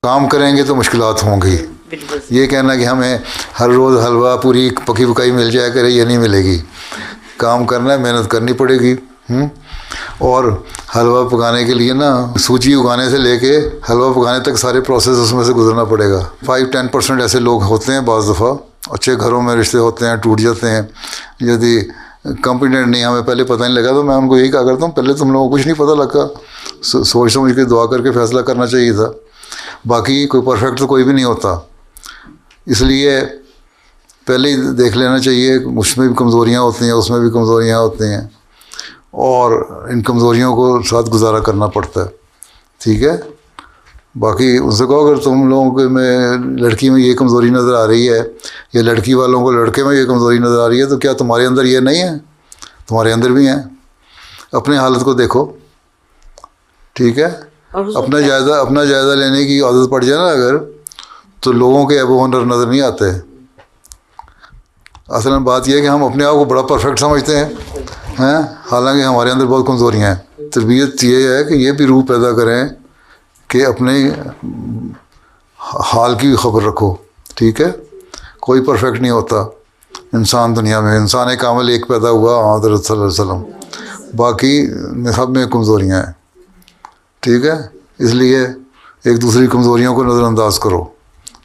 کام کریں گے تو مشکلات ہوں گی. یہ کہنا کہ ہمیں ہر روز حلوہ پوری پکی پکائی مل جائے کرے، یہ نہیں ملے گی. کام کرنا ہے، محنت کرنی پڑے گی. اور حلوہ پکانے کے لیے نا سوجی اگانے سے لے کے حلوہ پکانے تک سارے پروسیس اس میں سے گزرنا پڑے گا. 5-10% ایسے لوگ ہوتے ہیں بعض دفعہ، اچھے گھروں میں رشتے ہوتے ہیں، ٹوٹ جاتے ہیں. یدی کمپیٹنٹ نہیں، ہمیں پہلے پتہ نہیں لگا تو میں ان کو یہی کہا کرتا ہوں پہلے تم لوگوں کو کچھ نہیں پتہ لگا، سوچ سمجھ کے دعا کر کے فیصلہ کرنا چاہیے تھا. باقی کوئی پرفیکٹ تو کوئی بھی نہیں ہوتا، اس لیے پہلے ہی دیکھ لینا چاہیے. اس میں بھی کمزوریاں ہوتی ہیں، اس میں بھی کمزوریاں ہوتی ہیں، اور ان کمزوریوں کو ساتھ گزارا کرنا پڑتا ہے. ٹھیک ہے. باقی ان سے کہو اگر تم لوگوں کے میں لڑکی میں یہ کمزوری نظر آ رہی ہے یا لڑکی والوں کو لڑکے میں یہ کمزوری نظر آ رہی ہے تو کیا تمہارے اندر یہ نہیں ہے؟ تمہارے اندر بھی ہیں. اپنے حالت کو دیکھو. ٹھیک ہے. اپنا جائزہ لینے کی عادت پڑ جائے نا اگر، تو لوگوں کے عیب و ہنر نظر نہیں آتے. اصل بات یہ ہے کہ ہم اپنے آپ کو بڑا پرفیکٹ سمجھتے ہیں حالانکہ ہمارے اندر بہت کمزوریاں ہیں. تربیت یہ ہے کہ یہ بھی روح پیدا کریں کہ اپنے حال کی خبر رکھو. ٹھیک ہے. کوئی پرفیکٹ نہیں ہوتا انسان دنیا میں. انسان کامل ایک پیدا ہوا حضرت صلی اللہ علیہ وسلم، باقی سب میں کمزوریاں ہیں. ٹھیک ہے. اس لیے ایک دوسری کمزوریوں کو نظر انداز کرو.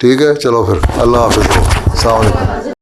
ٹھیک ہے. چلو پھر اللہ حافظ. السلام علیکم.